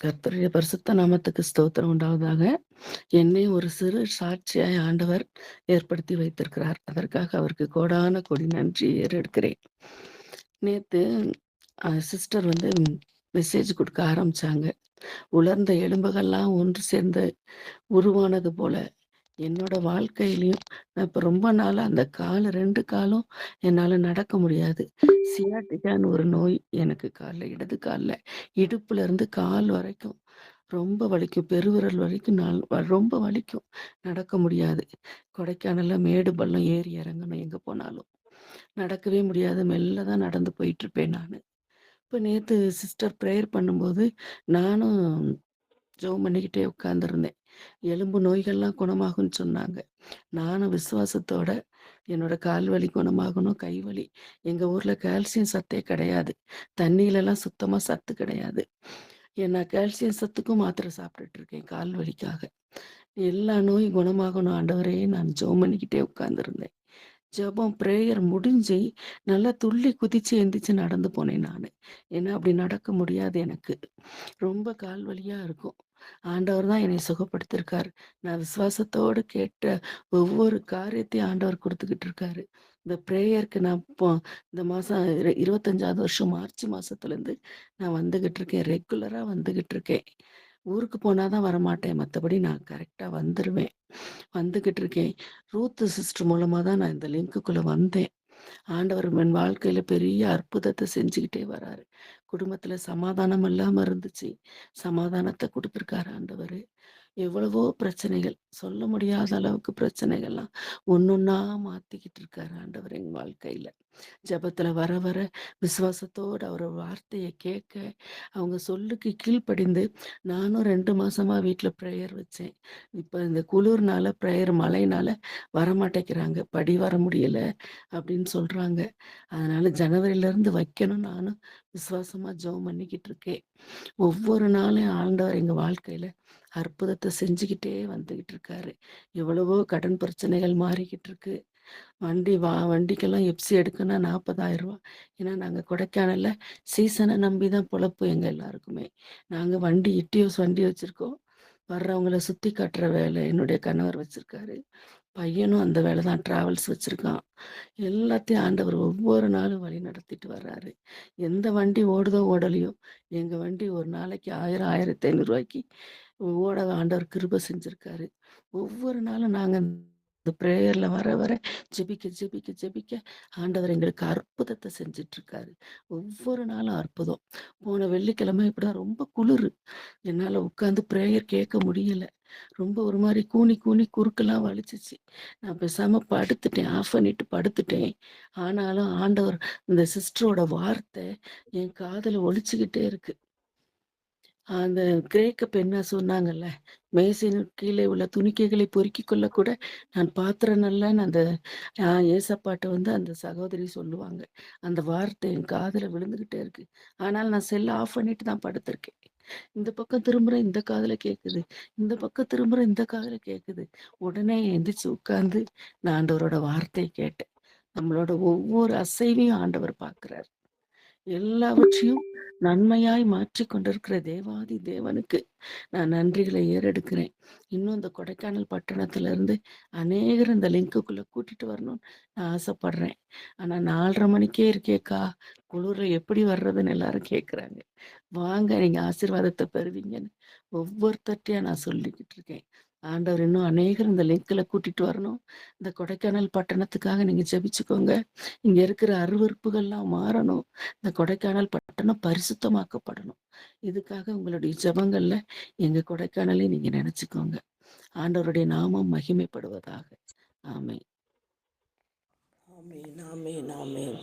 கர்த்தருடைய பரிசுத்த நாமத்துக்கு ஸ்தோத்திரம் உண்டாவதாக. என்னை ஒரு சிறு சாட்சியாய் ஆண்டவர் ஏற்படுத்தி வைத்திருக்கிறார். அதற்காக அவருக்கு கோடான கோடி நன்றி ஏறெடுக்கிறேன். நேத்து சிஸ்டர் மெசேஜ் குடுக்க ஆரம்பிச்சாங்க. உலர்ந்த எலும்புகள்லாம் ஒன்று சேர்ந்து உருவானது போல என்னோட வாழ்க்கையிலயும் நான் இப்ப ரொம்ப நாளா அந்த 2 காலும் என்னால நடக்க முடியாது. சியாட்டிக்கான்னு ஒரு நோய் எனக்கு இடது கால்ல இடுப்புல இருந்து கால் வரைக்கும் ரொம்ப வலிக்கும். பெருவிரல் வரைக்கும் ரொம்ப வலிக்கும். நடக்க முடியாது. கொடைக்கானல்ல மேடு பள்ளம் ஏறி இறங்கணும் எங்க போனாலும். நடக்கவே முடியாது. மெல்ல தான் நடந்து போயிட்டுருப்பேன் நானு. இப்ப நேத்து சிஸ்டர் பிரேயர் பண்ணும்போது நானும் ஜெபம் பண்ணிக்கிட்டே உட்கார்ந்திருந்தேன். எலும்பு நோய்கள்லாம் குணமாகும்ன்னு சொன்னாங்க. நானும் விசுவாசத்தோட என்னோட கால் வலி குணமாகணும், கை வலி. எங்க ஊர்ல கால்சியம் சத்தே கிடையாது. தண்ணீலலாம் சுத்தமா சத்து கிடையாது. நான் கால்சியம் சத்துக்கும் மாத்திரை சாப்பிட்டுட்டு இருக்கேன் கால் வலிக்காக. எல்லா நோயும் குணமாகணும் ஆண்டவரே! நான் ஜெபம் பண்ணிக்கிட்டே உட்கார்ந்திருந்தேன். ஜெபம் பிரேயர் முடிஞ்சு நல்லா துள்ளி குதிச்சு எந்திரிச்சு நடந்து போனேன் நானு. ஏன்னா அப்படி நடக்க முடியாது எனக்கு. ரொம்ப கால் வலியா இருக்கும். ஆண்டவர் தான் என்னை சுகப்படுத்தியிருக்காரு. நான் விசுவாசத்தோடு கேட்ட ஒவ்வொரு காரியத்தையும் ஆண்டவர் குடுத்துக்கிட்டு இருக்காரு. இந்த பிரேயருக்கு நான் இப்போ இந்த மாசம் 25வது வருஷம் மார்ச் மாசத்துலேருந்து நான் வந்துகிட்டு இருக்கேன். ரெகுலரா வந்துகிட்டு இருக்கேன். ஊருக்கு போனா தான் வரமாட்டேன். மத்தபடி நான் கரெக்ட்டா வந்துருவேன். வந்துகிட்டு இருக்கேன். ரூத் சிஸ்டர் மூலமா தான் நான் இந்த லிங்க்குக்குள்ள வந்தேன். ஆண்டவர் என் வாழ்க்கையில பெரிய அற்புதத்த செஞ்சுகிட்டே வராரு. குடும்பத்துல சமாதானம் இல்லாம இருந்துச்சு. சமாதானத்த குடுத்துருக்காரு ஆண்டவரு. எவ்வளவோ பிரச்சனைகள், சொல்ல முடியாத அளவுக்கு பிரச்சனைகள்லாம் ஒண்ணொன்னா மாத்திக்கிட்டு இருக்காரு ஆண்டவர் எங்க வாழ்க்கையில. ஜெபத்துல வர வர விசுவாசத்தோட அவர வார்த்தைய கேட்க, அவங்க சொல்லுக்கு கீழ்ப்படிந்து நானும் 2 மாசமா வீட்ல பிரேயர் வச்சேன். இப்ப இந்த குளிர்னால மழைனால வரமாட்டேங்கிறாங்க. படி வர முடியல அப்படின்னு சொல்றாங்க. அதனால ஜனவரிலருந்து வைக்கணும்னு நானும் விசுவாசமா ஜெபம் பண்ணிக்கிட்டு இருக்கேன். ஒவ்வொரு நாளும் ஆண்டவர் எங்க வாழ்க்கையில அற்புதத்த செஞ்சுக்கிட்டே வந்துகிட்டு இருக்காரு. எவ்வளவோ கடன் பிரச்சனைகள் மாறிக்கிட்டு இருக்கு. வண்டிக்கெல்லாம் எஃப்சி எடுக்கணும்னா ரூ. 40,000. ஏன்னா நாங்க கொடைக்கானல்ல சீசன நம்பி தான் பொழப்பு எங்க எல்லாருக்குமே. நாங்க இட்டியோஸ் வண்டி வச்சிருக்கோம். வர்றவங்கள சுத்தி காட்டுற வேலை என்னுடைய கணவர் வச்சிருக்காரு. பையனும் அந்த வேலை தான் டிராவல்ஸ் வச்சிருக்கான். எல்லாத்தையும் ஆண்டவர் ஒவ்வொரு நாளும் வழி நடத்திட்டு வர்றாரு. எந்த வண்டி ஓடுதோ ஓடலையோ, எங்க வண்டி ஒரு நாளைக்கு 1000, ரூ. 1500 ஓட ஆண்டவர் கிருபை செஞ்சிருக்காரு. ஒவ்வொரு நாளும் நாங்க இந்த பிரேயர்ல வர வர ஜெபிக்க ஆண்டவர் எங்களுக்கு அற்புதத்த செஞ்சுட்ருக்காரு. ஒவ்வொரு நாளும் அற்புதம். போன வெள்ளிக்கிழமை இப்படிதான் ரொம்ப குளிரு. என்னால உட்கார்ந்து பிரேயர் கேட்க முடியல. ரொம்ப ஒரு மாரி கூனி கூனி குறுக்கெல்லாம் வலிச்சுச்சு. நான் பேசாம படுத்துட்டேன். ஆஃப் பண்ணிட்டு படுத்துட்டேன். ஆனாலும் ஆண்டவர் இந்த சிஸ்டரோட வார்த்தை என் காதுல ஒலிச்சுக்கிட்டே இருக்கு. அந்த கிரேக்க பெண்ணா சொன்னாங்கல்ல, "மேசையின் கீழே உள்ள துணிக்கைகளை பொறுக்கிக் கொள்ளக் கூட நான் பாத்திரம் அல்லன்னு" அந்த ஏசப்பாட்ட அந்த சகோதரி சொல்லுவாங்க. அந்த வார்த்தை என் காதுல விழுந்துகிட்டே இருக்கு. ஆனால் நான் செல்ல ஆஃப் பண்ணிட்டு தான் படுத்திருக்கேன். இந்த பக்கம் திரும்புறேன், இந்த காதுல கேட்குது. இந்த பக்கம் திரும்புறேன், இந்த காதுல கேட்குது. உடனே எந்திரிச்சு உட்கார்ந்து நான் ஆண்டவரோட வார்த்தைய கேட்டேன். நம்மளோட ஒவ்வொரு அசைவையும் ஆண்டவர் பார்க்கிறார். எல்லாவற்றையும் நன்மையாய் மாற்றிக் கொண்டிருக்கிற தேவாதி தேவனுக்கு நான் நன்றிகளை ஏறெடுக்கிறேன். இன்னும் இந்த கொடைக்கானல் பட்டணத்திலிருந்து அநேகர் இந்த லிங்க்குக்குள்ள கூட்டிட்டு வரணும்னு நான் ஆசைப்படுறேன். ஆனா 4:30 மணிக்கே இருக்கேக்கா, குளிர்ல எப்படி வர்றதுன்னு எல்லாரும் கேட்குறாங்க. வாங்க நீங்க ஆசீர்வாதத்த பெறுவீங்கன்னு ஒவ்வொருத்தர்ட்டயா நான் சொல்லிக்கிட்டு இருக்கேன். ஆண்டவர் இன்னும் அநேகர் இந்த லிங்க்ல கூட்டிட்டு வரணும். இந்த கொடைக்கானல் பட்டணத்துக்காக நீங்க ஜெபிச்சுக்கோங்க. இங்க இருக்கிற அருவருப்புகள்லாம் மாறணும். இந்த கொடைக்கானல் பட்டணம் பரிசுத்தமாக்கப்படணும். இதுக்காக உங்களுடைய ஜெபங்கள்ல எங்க கொடைக்கானலையும் நீங்க நெனச்சுக்கோங்க. ஆண்டவருடைய நாமம் மகிமைப்படுவதாக. ஆமென். ஆமென், ஆமென், ஆமென்.